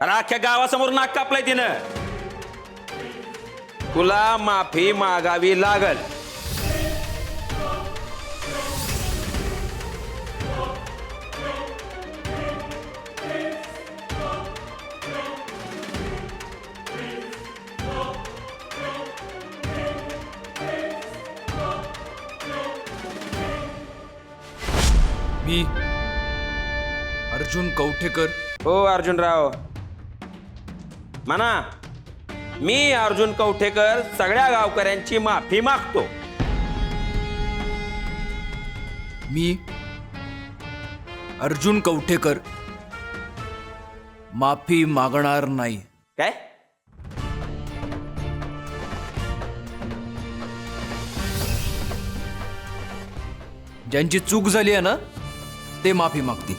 अरे अख्ख्या गावासमोर नाक कापलंय तिनं. तुला माफी मागावी लागल. मी अर्जुन कवठेकर. हो अर्जुनराव म्हणा. मी अर्जुन कवठेकर सगळ्या गावकऱ्यांची माफी मागतो. मी अर्जुन कवठेकर माफी मागणार नाही. काय? ज्यांची चूक झाली आहे ना ते माफी मागतील.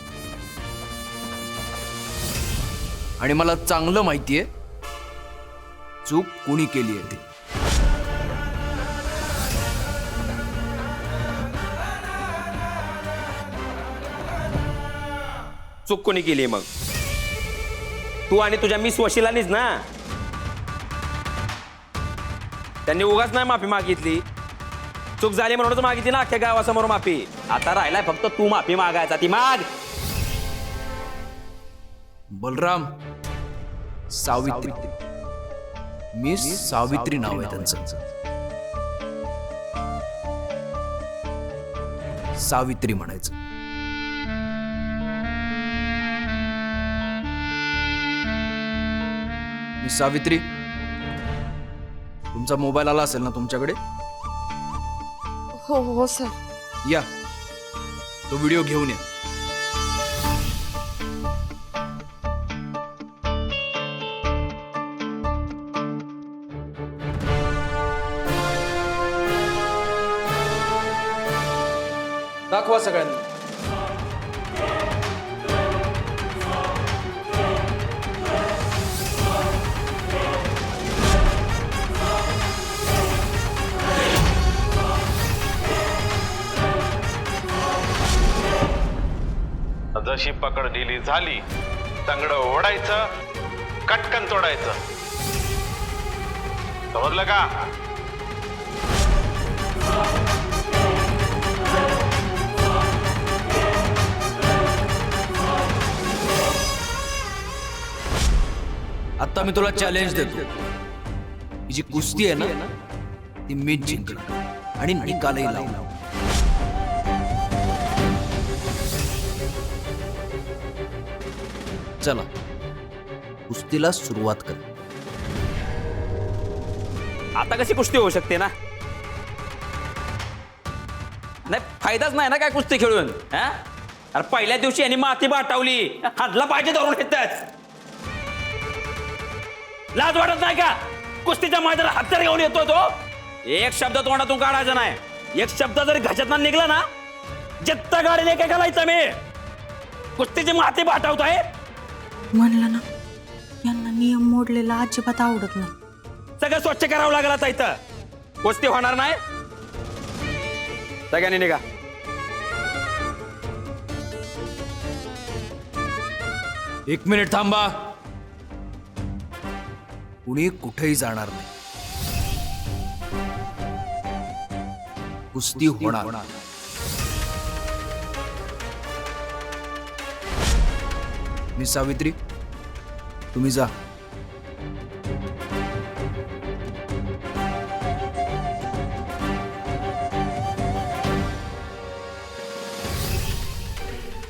आणि मला चांगलं माहितीये चूक कोणी केली आहे ती. चूक कोणी केली मग? तू आणि तुझ्या मिस वशिलानीच ना. त्यांनी उगाच नाही माफी मागितली. चूक झाली म्हणूनच मागितली ना अख्ख्या गावासमोर माफी. आता राहिलाय फक्त तू माफी मागायचा. ती माग. बलराम सावित्री. मिस सावित्री नाव आहे त्यांचं. सावित्री म्हणायचं. मिस सावित्री, तुमचा मोबाईल आला असेल ना तुमच्याकडे? हो हो सर. या तो व्हिडिओ घेऊन या. दाखवा सगळ्यांना. जशी पकड ढिली झाली तंगड ओढायचं, कटकन तोडायचं. समजलं का? आता मी तुला चॅलेंज देतो. ही जी कुस्ती आहे ना ती मीच जिंकणार आणि निकालही लावणार. चला कुस्तीला सुरुवात कर. आता कशी कुस्ती होऊ शकते ना? नाही फायदाच नाही ना काय कुस्ती खेळून. हा? अरे पहिल्या दिवशी यांनी माती बाटावली. हातला पाहिजे धरून घेतात. लाज वाटत नाही का? कुस्तीच्या मैदानात हत्यार घेऊन येतो तो. एक शब्द तोंडातून काढायचा नाही. एक शब्द जरी घशातनं निघला ना जित्ता गाडीने काय घालायचं. मी कुस्तीची माती बाटावतोय. म्हणलं ना यांना नियम मोडलेला अजिबात आवडत नाही. सगळं स्वच्छ करावं लागलं आता इथं. कुस्ती होणार नाही. सगळ्यांनी निघा. एक मिनिट थांबा. कुणी कुठेही जाणार नाही. कुस्ती होणार. मी सावित्री, तुम्ही जा.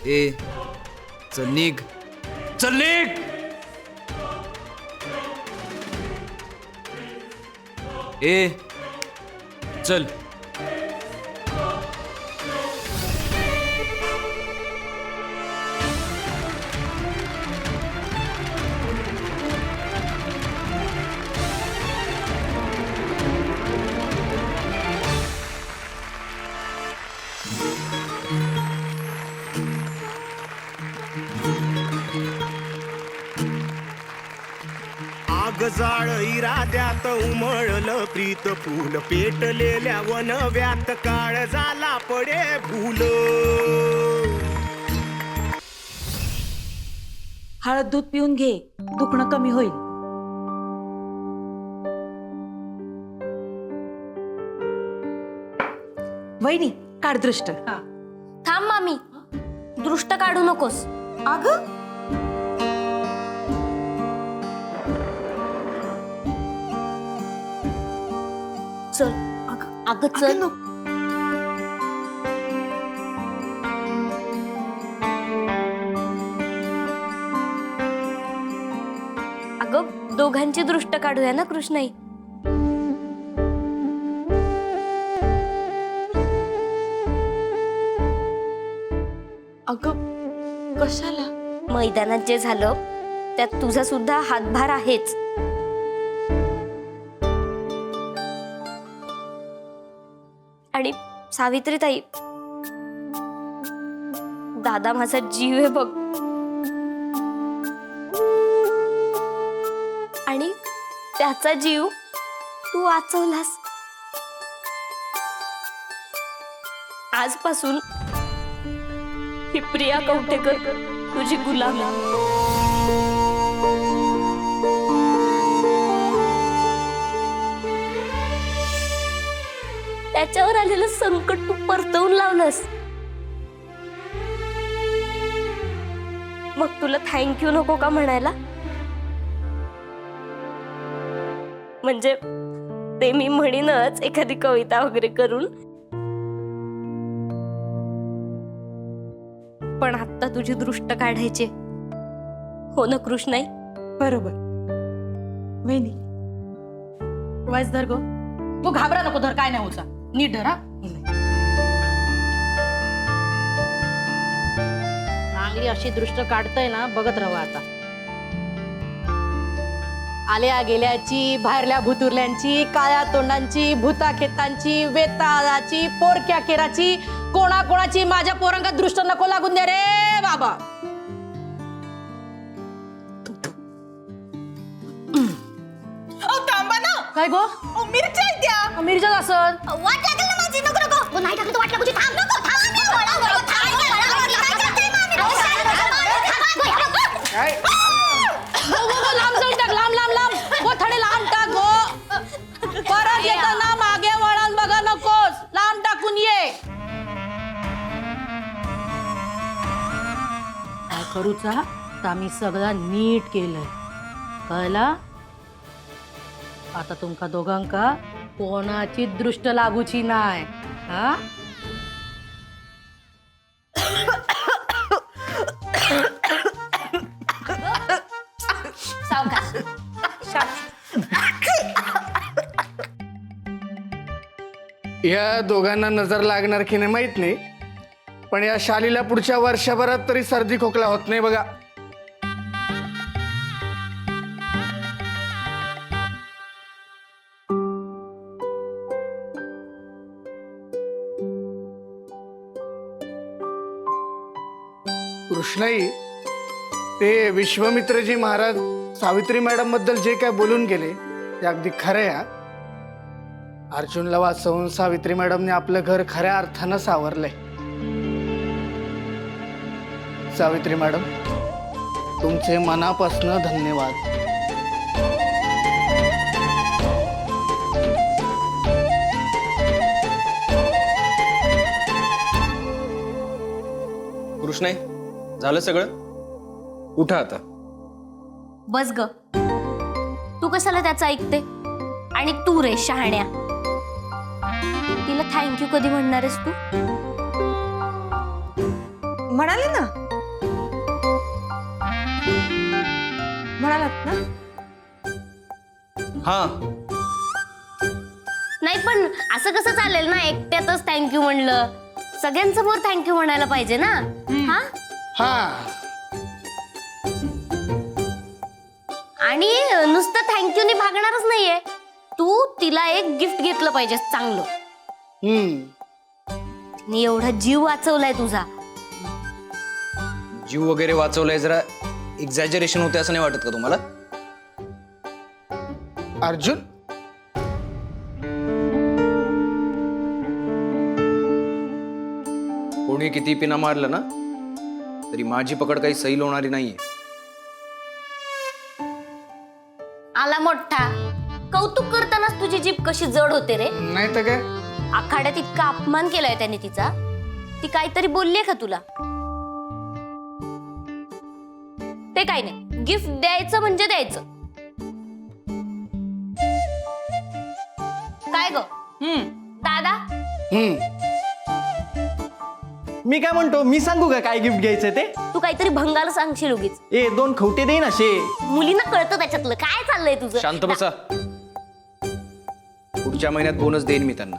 ए चल निघ. चल निघ. ए चल. आग जाळ इराद्यात उमळलं प्रीत फूल, पेटलेल्या वनव्यात काळ झाला पडे भूल. हळद दूध पिऊन घे. दुखणं कमी होईल. वहिनी काढ दृष्ट. थांब मामी, दृष्ट काढू नकोस. अगं चल अगं चल. अगं दोघांची दृष्ट काढूया ना कृष्णाई. अगं कशाला? मैदानात जे झालं त्यात तुझा सुद्धा हातभार आहेच. आणि सावित्रीताई, दादा माझा जीव आहे बघ. आणि त्याचा जीव तू वाचवलास. आजपासून ही प्रिया कवठेकर तुझी गुलाम आहे. त्याच्यावर आलेलं संकट तू परतवून लावलंस. मग तुला थँक्यू नको का म्हणायला? म्हणजे ते मी म्हणीनच एखादी कविता वगैरे करून. पण आता तुझी दृष्ट काढायची हो ना कृष्णाई? बरोबर. वहिनी वाज धर गो. तू घाबरा नको, धर काय नाही होता. नीट धर. हा चांगली अशी दृष्ट काढतय ना, बघत राहा आता. आल्या गेल्याची, बाहेरल्या भुतुरल्यांची, काळ्या तोंडांची, भूताखेतांची, वेताळाची, पोरक्या केराची, कोणाची माझ्या पोरांका दृष्ट नको लागून दे रे बाबा. काय गो? मिरच्या मिरच्या असत वाट लागेल ना माझी. नको नको नाही टाकलं तर वाट लागू दे. थांब नको लांब जाऊन टाक. लांब लांब लांब गो, थोडे लांब टाक गो. परत येताना मागे वळण बघा नकोस. लांब टाकून ये. काय करूचा तर आम्ही सगळं नीट केलंय, कळला? आता तुमका दोघांका कोणाची दृष्ट लागूची नाही. हा या दोघांना नजर लागणार की नाही माहित नाही, पण या शालीला पुढच्या वर्षभरात तरी सर्दी खोकला होत नाही बघा. कृष्णाई, ते विश्वामित्रजी महाराज सावित्री मॅडम बद्दल जे काय बोलून गेले ते अगदी खरं आहे. अर्जुनला वाचवून सावित्री मॅडमने आपलं घर खऱ्या अर्थानं सावरलंय. सावित्री मॅडम, तुमचे मनापासून धन्यवाद. कृष्णाई, झालं सगळं? उठा आता. बस ग, तू कशाला त्याचं ऐकते? आणि तू रे शहाण्या, तिला थँक्यू कधी म्हणणार आहेस तू? म्हणाले ना, म्हणालात ना. हा, नाही पण असं कसं चालेल ना, एकट्यातच थँक्यू म्हणलं. सगळ्यांसमोर थँक्यू म्हणायला पाहिजे ना. हा हा, आणि नुसतं थँक्यूनी भागणारच नाहीये. तू तिला एक गिफ्ट घेतलं पाहिजे चांगलं. तिने एवढा जीव वाचवलाय तुझा. जीव वगैरे वाचवलाय जरा एक्झॅजरेशन होते असं नाही वाटत का तुम्हाला? अर्जुन, कोणी किती पिना मारलं ना तरी माझी पकड काही सैल होणारी नाहीये. मोठा, कौतुक करतानाच तुझी जीभ कशी जड होते रे. नाही तर काय. आखाड्यात इतका अपमान केलाय त्याने तिचा. ती काहीतरी बोललीये का तुला? ते काय नाही, गिफ्ट द्यायचं म्हणजे द्यायचं. काय ग दादा? मी काय म्हणतो, मी सांगू का काय गिफ्ट घ्यायचं ते? तू काहीतरी भंगाला सांगशील उगीच. 2 खवटे देईन असे. मुलींना कळतं त्याच्यातलं काय चाललंय तुझं. शांत बसा. पुढच्या महिन्यात बोनस देईन मी त्यांना.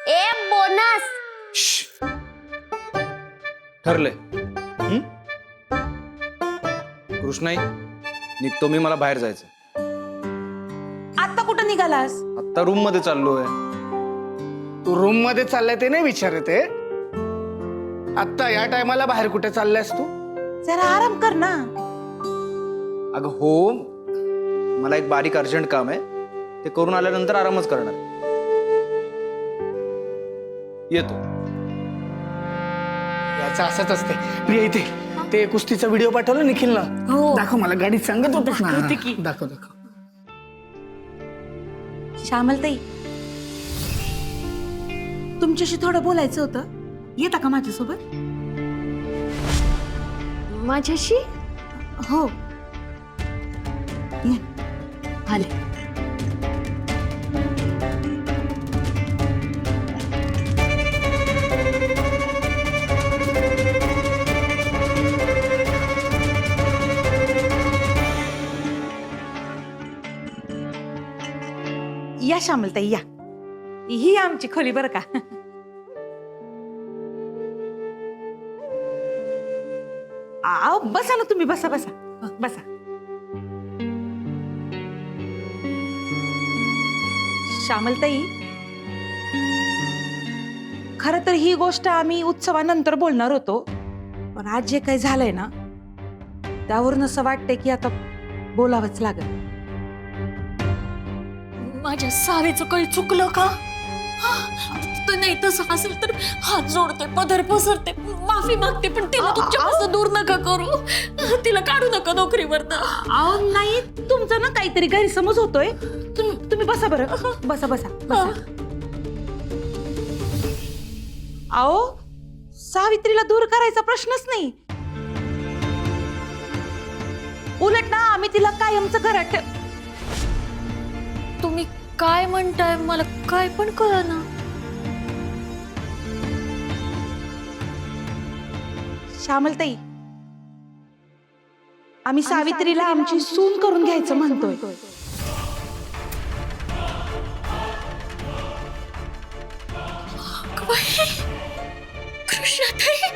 A bonus. ठरलंय. कृष्णाई, निघतो मी, मला बाहेर जायचं. आता कुठं निघालास? आता रूम मध्ये चाललोय. तू रूम मध्ये चाललाय ते नाही विचारत आहे. आत्ता या टायमाला बाहेर कुठे चाललायस तू? जरा आराम कर ना. अगं हो, मला एक बारीक अर्जंट काम आहे, ते करून आल्यानंतर आरामच करणार. येतो. याचं असंच असते. प्रिया इथे ते कुस्तीचा व्हिडिओ पाठवला निखिल ना. हो. दाखव मला, गाडीत सांगत होतीस ना. दाखवते की. दाखव दाखव. श्यामलताई, तुमच्याशी थोडं बोलायचं होतं. येता का माझ्यासोबत? माझ्याशी? हो. ये. आले. या श्यामलताई या. ही आमची खोली बरं का. आओ बसा ना तुम्ही, बसा बसा बसा. श्यामलताई, खरं तर ही गोष्ट आम्ही उत्सवानंतर बोलणार होतो, पण आज जे काही झालंय ना त्यावरून असं वाटतंय की आता बोलावंच लागेल. माझ्या सावेचं काही चुकलं का? तर नाही तसं असेल तर हात जोडते, पदर पसरते, माफी मागते, पण तिला तुमच्यापासून दूर नका करू. तिला काढू नका नोकरीवर. अहो नाही, तुमचा ना काहीतरी गैरसमज होतोय. तुम्ही बसा बरं, बसा बसा बसा. अहो सावित्रीला दूर करायचा प्रश्नच नाही. उलट ना आम्ही तिला कायमचं घरात तुम्ही काय म्हणताय मला काय पण कळना. श्यामलताई, आम्ही सावित्रीला आमची सून करून घ्यायचं म्हणतोय. कृष्णाताई,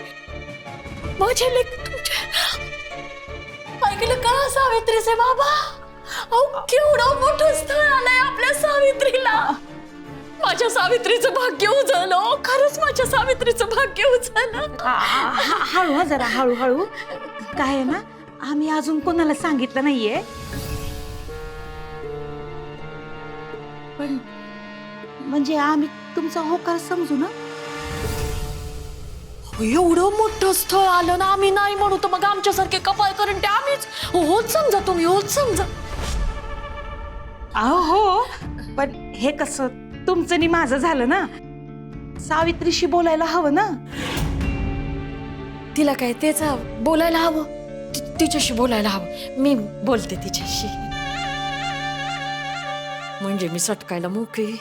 माझे लेक तुमच्या ऐकलं का सावित्रीचे बाबा? अहो केवढं मोठं स्थळ आलंय आपल्या सावित्रीला. माझ्या सावित्रीचं भाग्य उजळलं. खरंच माझ्या सावित्रीचं भाग्य उजळलं. हळू जरा हळूहळू. काय आहे ना, आम्ही अजून कोणाला सांगितलं नाहीये, पण म्हणजे आम्ही तुमचा होकार समजू ना. एवढं मोठं स्थळ आलं ना, आम्ही नाही म्हणू तर मग आमच्यासारखे कपाळ करून ते आम्हीच. होच समजा तुम्ही, होच समजा. हो, पण हे कसं तुमचं नि माझं झालं ना. सावित्रीशी बोलायला हवं ना. तिला काय तेच बोलायला हवं, तिच्याशी बोलायला हवं. मी बोलते तिच्याशी, म्हणजे मी सटकायला मोकळी.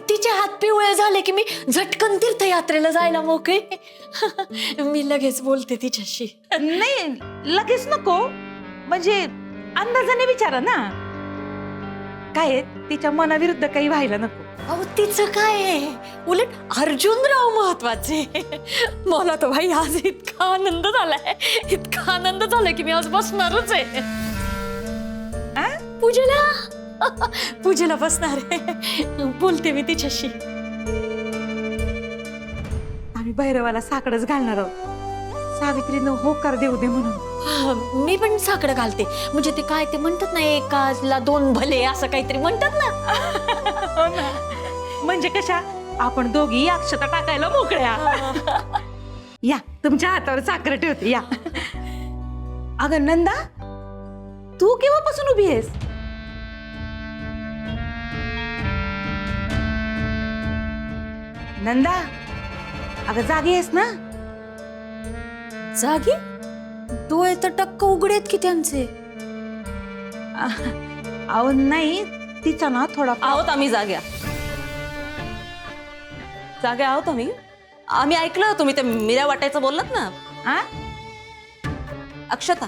तिचे हात पिवळे झाले की मी झटकन तीर्थयात्रेला जायला मोकळी. मी लगेच बोलते तिच्याशी. नाही लगेच नको, म्हणजे अंदाजाने विचारा ना. काय तिच्या मनाविरुद्ध काही व्हायला नको. अहो तिचं काय आहे, उलट अर्जुनराव महत्वाचे. मला तर भाई आज इतका आनंद झालाय, इतका आनंद झालाय की मी आज बसणारच आहे पूजेला बसणार आहे. बोलते मी तिच्याशी. आम्ही भैरवाला साकडच घालणार आहोत, सावित्रीनं होकार देऊ दे म्हणून. मी पण साकडं घालते, म्हणजे ते काय ते म्हणतात ना, एकाला 2 भले असं काहीतरी म्हणतात ना. हो ना, म्हणजे कशा आपण दोघी अक्षता टाकायला मोकळ्या. या तुमच्या हातावर साखर ठेवते या. अगं नंदा, तू केव्हापासून उभी आहेस? नंदा, अगं जागी आहेस ना? जागी? डोळे तर टक्क उघडे आहेत की त्यांचे. अहो नाही, तिचा ना थोडा आहोत आम्ही जाग्या आहोत आम्ही ऐकलं तुम्ही ते मीरा वाटायचं बोललात ना. आ? अक्षता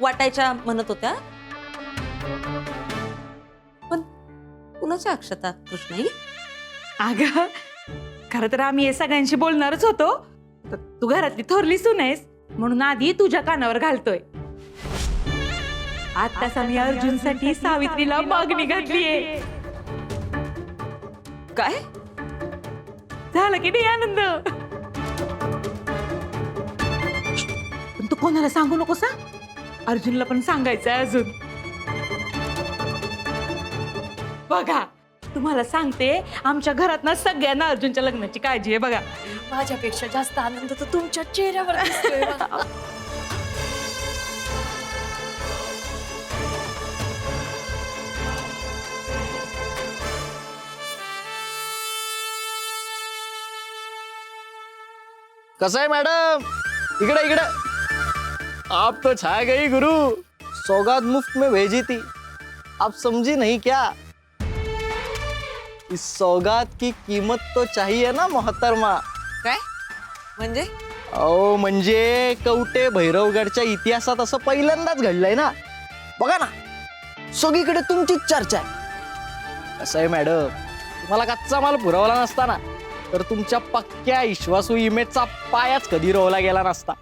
वाटायच्या म्हणत होत्या. पण कुणाच्या अक्षता कृष्णाई? अगं खरं तर आम्ही हे सगळ्यांशी बोलणारच होतो. तर तू घरातली थोरली सून आहेस म्हणून आधी तुझ्या कानावर घालतोय. आताच आम्ही अर्जुनसाठी सावित्रीला मागणी घातलीये. काय झालं की नाही आनंद? पण तू कोणाला सांगू नकोस हा. अर्जुनला पण सांगायचंय अजून. बघा तुम्हाला सांगते, आमच्या घरात ना सगळ्यांना अर्जुनच्या लग्नाची काळजी आहे बघा. माझ्यापेक्षा जास्त आनंद तर तुमच्या चेहऱ्यावर दिसतोय बघा. कसं आहे मॅडम? इकडे इकडे. आप तो छा गई गुरु, सौगात मुफ्त में भेजी थी, आप समझी नहीं क्या? इस सौगात की कीमत तो चाहिए ना मोहतरमा. काय म्हणजे? अहो म्हणजे कवटे भैरवगडच्या इतिहासात असं पहिल्यांदाच घडलंय ना. बघा ना, सगळीकडे तुमचीच चर्चा आहे. कसं आहे मॅडम, तुम्हाला कच्चा माल पुरवला नसता ना, तर तुमच्या पक्क्या विश्वासू इमेजचा पायाच कधी रोवला गेला नसता.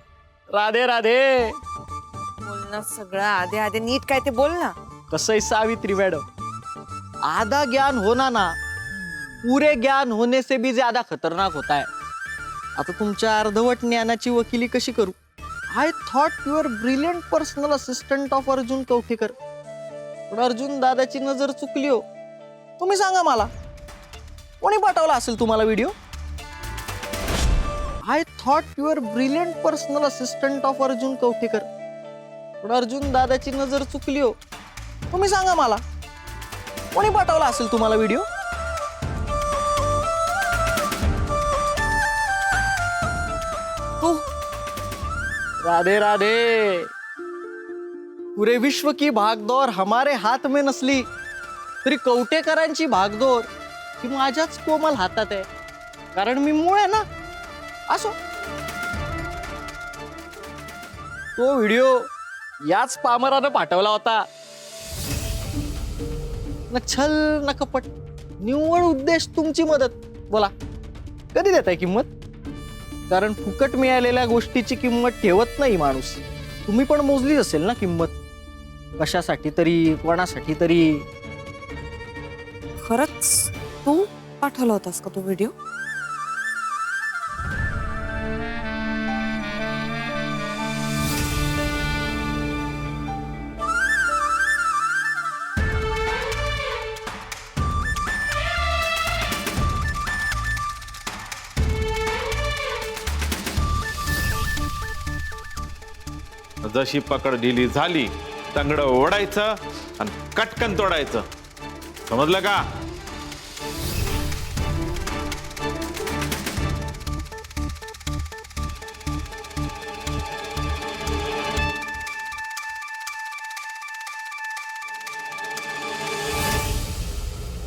राधे राधे. बोलणं सगळं आधे आधे नीट काय ते बोल ना. कसं आहे सावित्री मॅडम, आधा ज्ञान होना ना पूरे ज्ञान होने से भी ज्यादा खतरनाक होता है. आता तुमच्या अर्धवट ज्ञानाची वकिली कशी करू? I thought your brilliant personal assistant of Arjun Kavthekar. पण अर्जुन दादाची नजर चुकली हो. तुम्ही सांगा मला, कोणी पाठवला असेल तुम्हाला video? I thought your brilliant personal assistant of Arjun Kavthekar. पण अर्जुन दादाची नजर चुकली हो. तुम्ही सांगा मला, कोणी पाठवला असेल तुम्हाला व्हिडिओ? तू. राधे राधे. पुरे विश्व की भागदौर हमारे हात में नसली तरी कवटेकरांची भागदौर ही माझ्याच कोमल हातात आहे. कारण मी मूळ आहे ना. असो, तो व्हिडिओ याच पामरानं पाठवला होता. न छल न कपट, निव्वळ उद्देश तुमची मदत. बोला, कधी देताय किंमत? कारण फुकट मिळालेल्या गोष्टीची किंमत ठेवत नाही माणूस. तुम्ही पण मोजलीच असेल ना किंमत, कशासाठी तरी, कोणासाठी तरी. खरंच तू पाठवला होतास का तो व्हिडिओ? जशी पकड ढिली झाली, तंगड ओढायचं आणि कटकन तोडायचं. समजलं का?